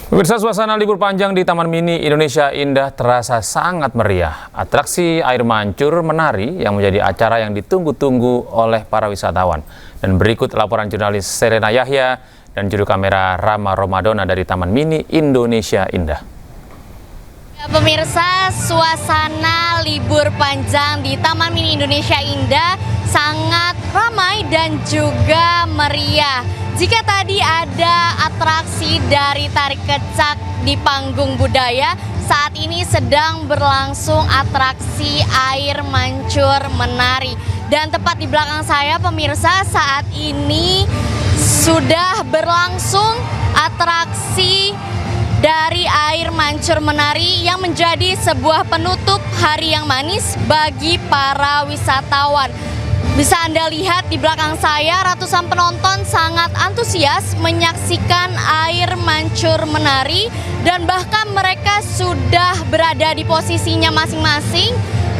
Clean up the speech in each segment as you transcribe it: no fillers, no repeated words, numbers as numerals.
Pemirsa, suasana libur panjang di Taman Mini Indonesia Indah terasa sangat meriah. Atraksi air mancur menari yang menjadi acara yang ditunggu-tunggu oleh para wisatawan. Dan berikut laporan jurnalis Serena Yahya dan juru kamera Rama Romadona dari Taman Mini Indonesia Indah. Ya, pemirsa, suasana libur panjang di Taman Mini Indonesia Indah sangat ramai dan juga meriah. Jika tadi ada atraksi dari tarik kecak di panggung budaya, saat ini sedang berlangsung atraksi air mancur menari. Dan tepat di belakang saya, pemirsa, saat ini sudah berlangsung atraksi dari air mancur menari yang menjadi sebuah penutup hari yang manis bagi para wisatawan. Bisa Anda lihat di belakang saya, ratusan penonton sangat antusias menyaksikan air mancur menari dan bahkan mereka sudah berada di posisinya masing-masing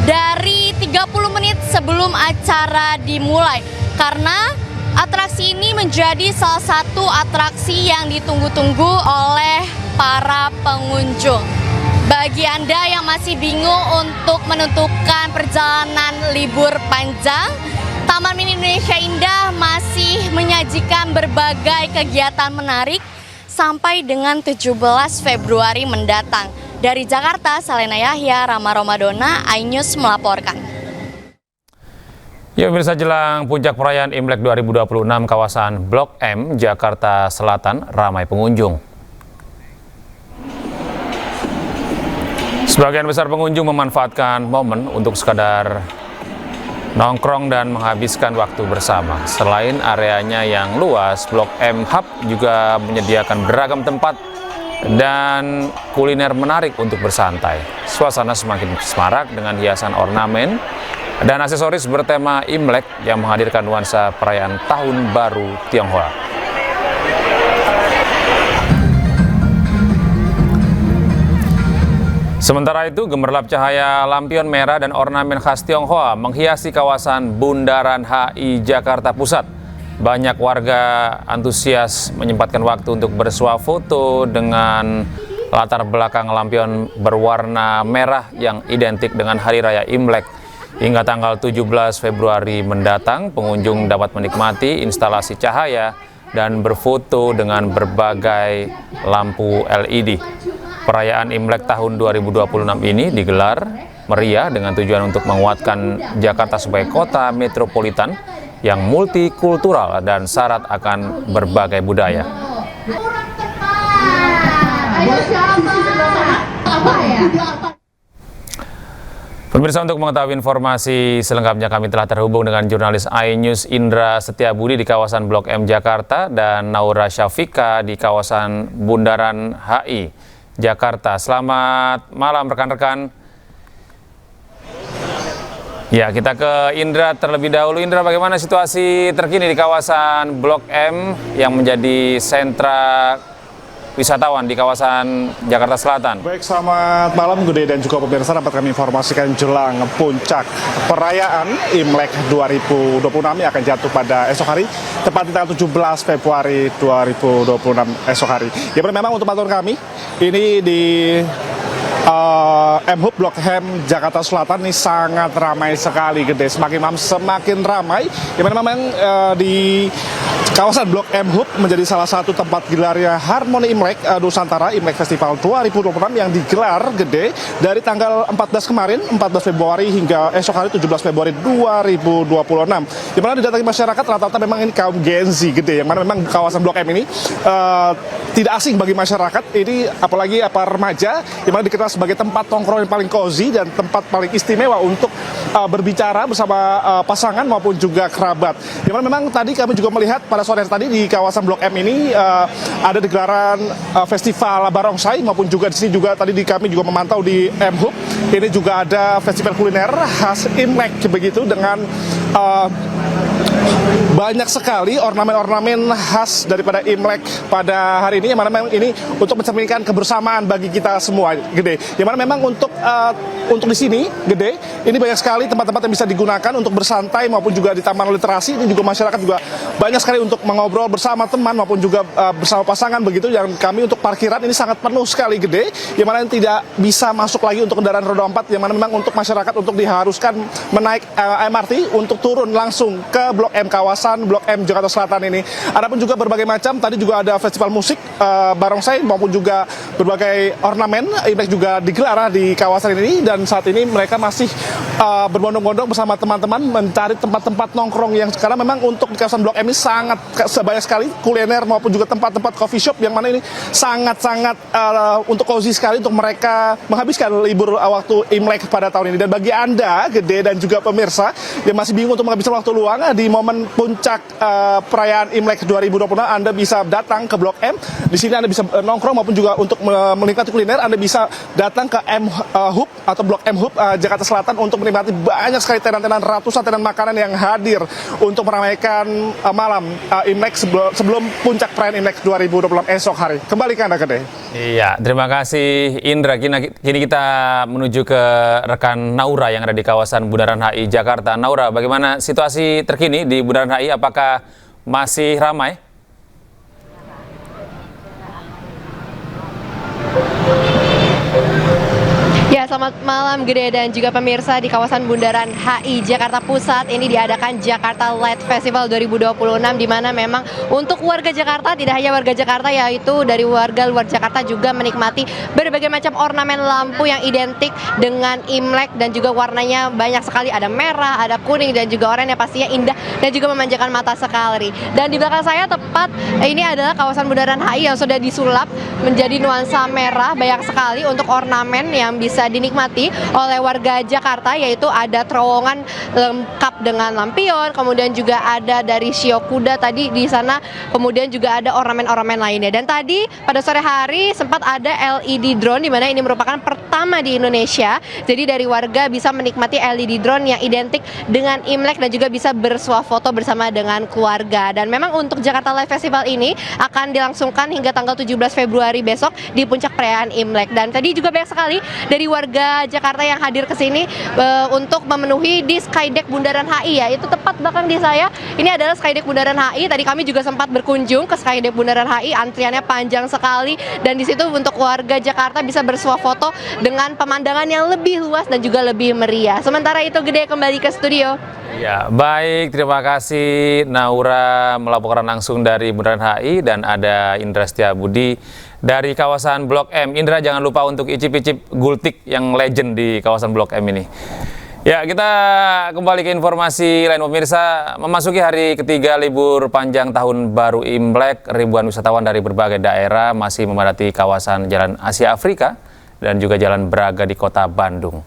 dari 30 menit sebelum acara dimulai. Karena atraksi ini menjadi salah satu atraksi yang ditunggu-tunggu oleh para pengunjung. Bagi Anda yang masih bingung untuk menentukan perjalanan libur panjang, Taman Mini Indonesia Indah masih menyajikan berbagai kegiatan menarik sampai dengan 17 Februari mendatang. Dari Jakarta, Serena Yahya, Rama Romadona, iNews melaporkan. Ya, pemirsa, jelang puncak perayaan Imlek 2026, kawasan Blok M, Jakarta Selatan ramai pengunjung. Sebagian besar pengunjung memanfaatkan momen untuk sekadar nongkrong dan menghabiskan waktu bersama. Selain areanya yang luas, Blok M Hub juga menyediakan beragam tempat dan kuliner menarik untuk bersantai. Suasana semakin semarak dengan hiasan ornamen dan aksesoris bertema Imlek yang menghadirkan nuansa perayaan Tahun Baru Tionghoa. Sementara itu, gemerlap cahaya lampion merah dan ornamen khas Tionghoa menghiasi kawasan Bundaran HI Jakarta Pusat. Banyak warga antusias menyempatkan waktu untuk bersuah foto dengan latar belakang lampion berwarna merah yang identik dengan Hari Raya Imlek. Hingga tanggal 17 Februari mendatang, pengunjung dapat menikmati instalasi cahaya dan berfoto dengan berbagai lampu LED. Perayaan Imlek tahun 2026 ini digelar meriah dengan tujuan untuk menguatkan Jakarta sebagai kota metropolitan yang multikultural dan syarat akan berbagai budaya. Pemirsa, untuk mengetahui informasi selengkapnya kami telah terhubung dengan jurnalis iNews Indra Setiabudi di kawasan Blok M Jakarta dan Naura Syafika di kawasan Bundaran HI Jakarta. Selamat malam rekan-rekan. Ya, kita ke Indra terlebih dahulu. Indra, bagaimana situasi terkini di kawasan Blok M yang menjadi sentra wisatawan di kawasan Jakarta Selatan? Baik, selamat malam Gede dan juga pemirsa, dapat kami informasikan jelang puncak perayaan Imlek 2026 yang akan jatuh pada esok hari, tepat di tanggal 17 Februari 2026 esok hari. Ya, memang untuk pantauan kami, ini di M-Hub Blok M Jakarta Selatan ini sangat ramai sekali Gede. Semakin malam semakin ramai. Ya, memang di kawasan Blok M-Hub menjadi salah satu tempat gelarnya Harmoni Imlek Nusantara Imlek Festival 2026 yang digelar Gede dari tanggal 14 kemarin, 14 Februari hingga esok hari 17 Februari 2026. Di mana didatangi masyarakat rata-rata memang ini kaum Gen Z Gede, yang mana memang kawasan Blok M ini tidak asing bagi masyarakat. Ini apalagi remaja, di mana dikenal sebagai tempat nongkrong yang paling cozy dan tempat paling istimewa untuk berbicara bersama pasangan maupun juga kerabat. Di mana memang tadi kami juga melihat pada sore tadi di kawasan Blok M ini ada digelaran festival barongsai, maupun juga di sini juga tadi kami juga memantau di M-Hub ini juga ada festival kuliner khas Imlek begitu dengan banyak sekali ornamen-ornamen khas daripada Imlek pada hari ini, yang mana memang ini untuk mencerminkan kebersamaan bagi kita semua, Gede. Yang mana memang untuk di sini, Gede, ini banyak sekali tempat-tempat yang bisa digunakan untuk bersantai maupun juga di Taman Literasi. Ini juga masyarakat juga banyak sekali untuk mengobrol bersama teman maupun juga bersama pasangan begitu. Yang kami untuk parkiran ini sangat penuh sekali, Gede, yang mana tidak bisa masuk lagi untuk kendaraan roda 4, yang mana memang untuk masyarakat untuk diharuskan menaik MRT untuk turun langsung ke Blok M, kawasan Blok M Jakarta Selatan ini. Adapun juga berbagai macam, tadi juga ada festival musik barongsai maupun juga berbagai ornamen Imlek juga digelar di kawasan ini, dan saat ini mereka masih berbondong-bondong bersama teman-teman mencari tempat-tempat nongkrong yang sekarang memang untuk di kawasan Blok M ini sangat banyak sekali kuliner maupun juga tempat-tempat coffee shop, yang mana ini sangat-sangat untuk cozy sekali untuk mereka menghabiskan libur waktu Imlek pada tahun ini. Dan bagi Anda, Gede, dan juga pemirsa yang masih bingung untuk menghabiskan waktu luang di momen puncak perayaan Imlek 2020, Anda bisa datang ke Blok M. Di sini Anda bisa nongkrong maupun juga untuk menikmati kuliner. Anda bisa datang ke M Hub atau Blok M Hub Jakarta Selatan untuk menikmati banyak sekali tenan-tenan, ratusan tenan makanan yang hadir untuk meramaikan malam Imlek sebelum puncak perayaan Imlek 2020 esok hari. Kembali ke Anda, Gede. Iya, terima kasih Indra. Kini kita menuju ke rekan Naura yang ada di kawasan Bundaran HI Jakarta. Naura, bagaimana situasi terkini di Bundaran HI? Apakah masih ramai? Ya, selamat malam Gede dan juga pemirsa. Di kawasan Bundaran HI Jakarta Pusat ini diadakan Jakarta Light Festival 2026, di mana memang untuk warga Jakarta, tidak hanya warga Jakarta, yaitu dari warga luar Jakarta juga menikmati berbagai macam ornamen lampu yang identik dengan Imlek, dan juga warnanya banyak sekali, ada merah, ada kuning, dan juga oranye, yang pastinya indah dan juga memanjakan mata sekali. Dan di belakang saya tepat ini adalah kawasan Bundaran HI yang sudah disulap menjadi nuansa merah, banyak sekali untuk ornamen yang bisa dinikmati oleh warga Jakarta, yaitu ada terowongan lengkap dengan lampion, kemudian juga ada dari shio kuda tadi di sana, kemudian juga ada ornamen-ornamen lainnya. Dan tadi pada sore hari sempat ada LED drone, di mana ini merupakan pertama di Indonesia. Jadi dari warga bisa menikmati LED drone yang identik dengan Imlek dan juga bisa bersuah foto bersama dengan keluarga. Dan memang untuk Jakarta Light Festival ini akan dilangsungkan hingga tanggal 17 Februari besok di puncak perayaan Imlek. Dan tadi juga banyak sekali dari warga Jakarta yang hadir ke sini untuk memenuhi di Skydeck Bundaran HI, ya. Itu tepat belakang di saya. Ini adalah Skydeck Bundaran HI. Tadi kami juga sempat berkunjung ke Skydeck Bundaran HI. Antriannya panjang sekali, dan di situ untuk warga Jakarta bisa bersuah foto dengan pemandangan yang lebih luas dan juga lebih meriah. Sementara itu, Gede, kembali ke studio. Ya, baik. Terima kasih Naura melaporkan langsung dari Bundaran HI, dan ada Indra Setiabudi dari kawasan Blok M. Indra, jangan lupa untuk icip-icip gultik yang legend di kawasan Blok M ini. Ya, kita kembali ke informasi lain, pemirsa. Memasuki hari ketiga libur panjang tahun baru Imlek, ribuan wisatawan dari berbagai daerah masih memadati kawasan Jalan Asia Afrika dan juga Jalan Braga di Kota Bandung.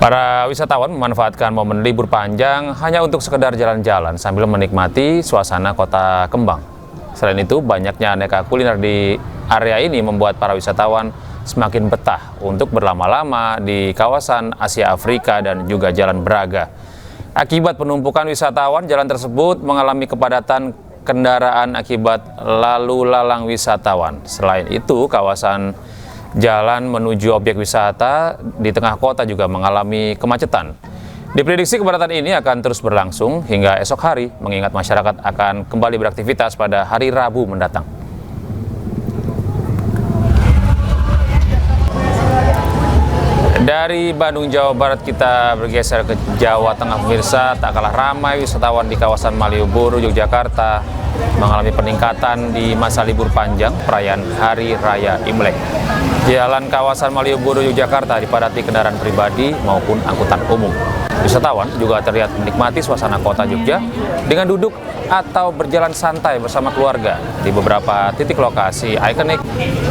Para wisatawan memanfaatkan momen libur panjang hanya untuk sekedar jalan-jalan sambil menikmati suasana kota kembang. Selain itu, banyaknya aneka kuliner di area ini membuat para wisatawan semakin betah untuk berlama-lama di kawasan Asia Afrika dan juga Jalan Braga. Akibat penumpukan wisatawan, jalan tersebut mengalami kepadatan kendaraan akibat lalu lalang wisatawan. Selain itu, kawasan jalan menuju objek wisata di tengah kota juga mengalami kemacetan. Diprediksi kepadatan ini akan terus berlangsung hingga esok hari, mengingat masyarakat akan kembali beraktivitas pada hari Rabu mendatang. Dari Bandung, Jawa Barat, kita bergeser ke Jawa Tengah, pemirsa. Tak kalah ramai wisatawan di kawasan Malioboro, Yogyakarta mengalami peningkatan di masa libur panjang perayaan Hari Raya Imlek. Jalan kawasan Malioboro, Yogyakarta dipadati kendaraan pribadi maupun angkutan umum. Wisatawan juga terlihat menikmati suasana kota Jogja dengan duduk atau berjalan santai bersama keluarga. Di beberapa titik lokasi ikonik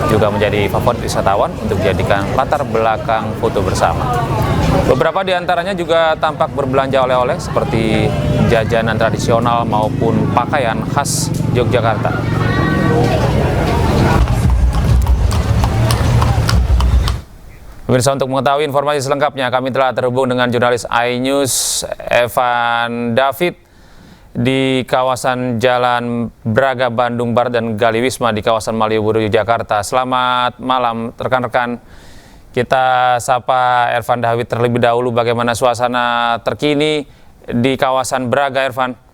juga menjadi favorit wisatawan untuk dijadikan latar belakang foto bersama. Beberapa di antaranya juga tampak berbelanja oleh-oleh seperti jajanan tradisional maupun pakaian khas Yogyakarta. Pemirsa, untuk mengetahui informasi selengkapnya, kami telah terhubung dengan jurnalis iNews Evan David di kawasan Jalan Braga, Bandung Barat, dan Gali Wisma di kawasan Malioboro, Yogyakarta. Selamat malam rekan-rekan. Kita sapa Evan David terlebih dahulu. Bagaimana suasana terkini di kawasan Braga, Evan?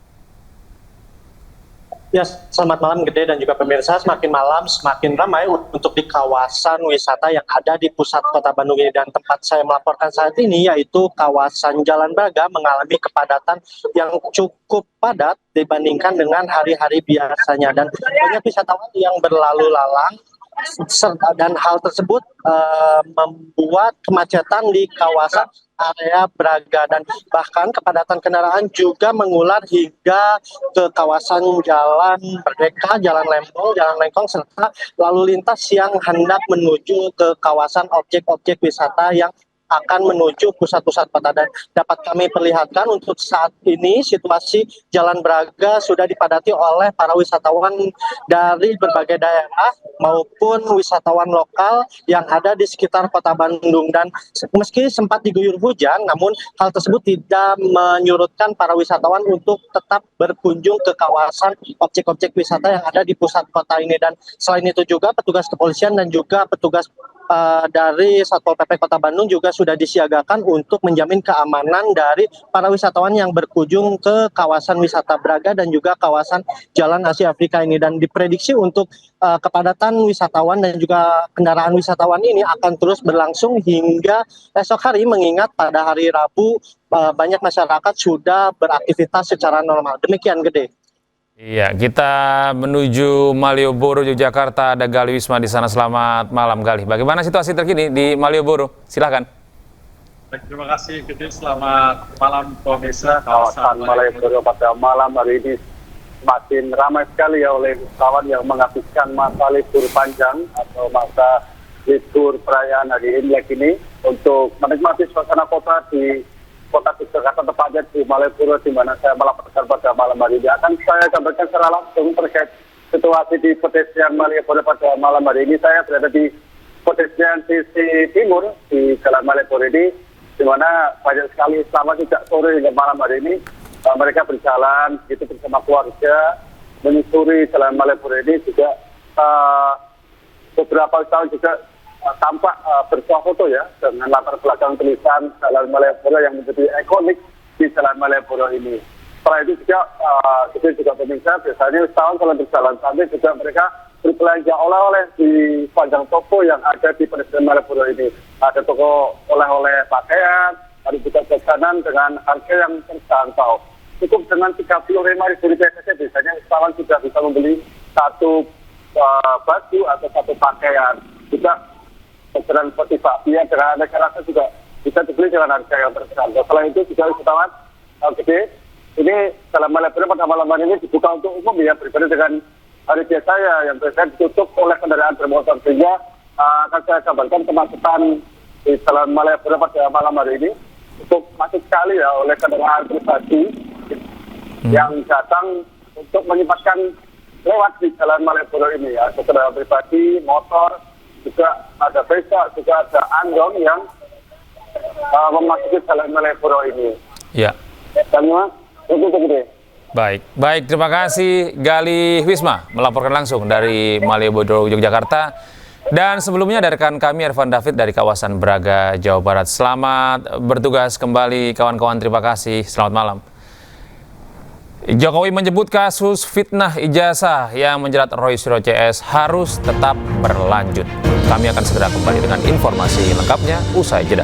Ya, selamat malam Gede dan juga pemirsa. Semakin malam semakin ramai untuk di kawasan wisata yang ada di pusat kota Bandung ini, dan tempat saya melaporkan saat ini yaitu kawasan Jalan Braga mengalami kepadatan yang cukup padat dibandingkan dengan hari-hari biasanya, dan banyak wisatawan yang berlalu lalang, dan hal tersebut membuat kemacetan di kawasan area Braga, dan bahkan kepadatan kendaraan juga mengular hingga ke kawasan Jalan Merdeka, Jalan Lempong, Jalan Lengkong, serta lalu lintas yang hendak menuju ke kawasan objek-objek wisata yang akan menuju pusat-pusat kota. Dan dapat kami perlihatkan untuk saat ini situasi Jalan Braga sudah dipadati oleh para wisatawan dari berbagai daerah maupun wisatawan lokal yang ada di sekitar kota Bandung. Dan meski sempat diguyur hujan, namun hal tersebut tidak menyurutkan para wisatawan untuk tetap berkunjung ke kawasan objek-objek wisata yang ada di pusat kota ini. Dan selain itu juga petugas kepolisian dan juga petugas dari Satpol PP Kota Bandung juga sudah disiagakan untuk menjamin keamanan dari para wisatawan yang berkunjung ke kawasan wisata Braga dan juga kawasan Jalan Asia Afrika ini. Dan diprediksi untuk kepadatan wisatawan dan juga kendaraan wisatawan ini akan terus berlangsung hingga esok hari, mengingat pada hari Rabu banyak masyarakat sudah beraktivitas secara normal. Demikian Gede. Iya, kita menuju Malioboro, Yogyakarta. Ada Gali Wisma di sana. Selamat malam, Gali. Bagaimana situasi terkini di Malioboro? Silakan. Baik, terima kasih, Gede. Selamat malam, pemirsa. Kawasan Malioboro pada malam hari ini semakin ramai sekali ya oleh wisatawan yang menghabiskan masa libur panjang atau masa libur perayaan hari Imlek ini untuk menikmati suasana kota di Kota Yogyakarta, tepatnya di Malioboro, di mana saya melaporkan pada malam hari ini. Akan saya gambarkan secara langsung terkait situasi di pedestrian Malioboro pada malam hari ini. Saya berada di pedestrian sisi timur di Jalan Malioboro ini, di mana banyak sekali selama sejak sore hingga malam hari ini mereka berjalan itu bersama keluarga menyusuri Jalan Malioboro ini. Juga beberapa tahun juga tampak bersuah foto ya dengan latar belakang tulisan Jalan Malioboro yang menjadi ikonik di Jalan Malioboro ini. Setelah itu juga pemirsa, biasanya wisatawan kalau berjalan santai juga mereka berbelanja oleh-oleh di sepanjang toko yang ada di pedestrian Malioboro ini. Ada toko oleh-oleh pakaian, ada juga jajanan dengan harga yang terjangkau. Cukup dengan Rp35.000 saja biasanya wisatawan sudah bisa membeli satu baju atau satu pakaian. Juga dengan seperti bakpia dengan aneka rasa juga bisa dibeli dengan harga yang terjangkau. Selain itu juga wisatawan Gede, ini Jalan Malioboro pada malam hari ini dibuka untuk umum ya, berbeda dengan hari biasa ya yang biasanya ditutup oleh kendaraan bermotor, sehingga akan saya gambarkan kemacetan di Jalan Malioboro pada malam hari ini cukup macet sekali ya oleh kendaraan pribadi yang datang untuk menyempatkan lewat di Jalan Malioboro ini ya, kendaraan pribadi, motor, juga ada becak, juga ada andong yang memasuki Jalan Malioboro ini. Ya. Baik, terima kasih Gali Wisma melaporkan langsung dari Malioboro, Yogyakarta. Dan sebelumnya dari rekan kami Evan David dari kawasan Braga, Jawa Barat. Selamat bertugas kembali kawan-kawan, terima kasih. Selamat malam. Jokowi menyebut kasus fitnah ijazah yang menjerat Roy Suryo CS harus tetap berlanjut. Kami akan segera kembali dengan informasi lengkapnya usai jeda.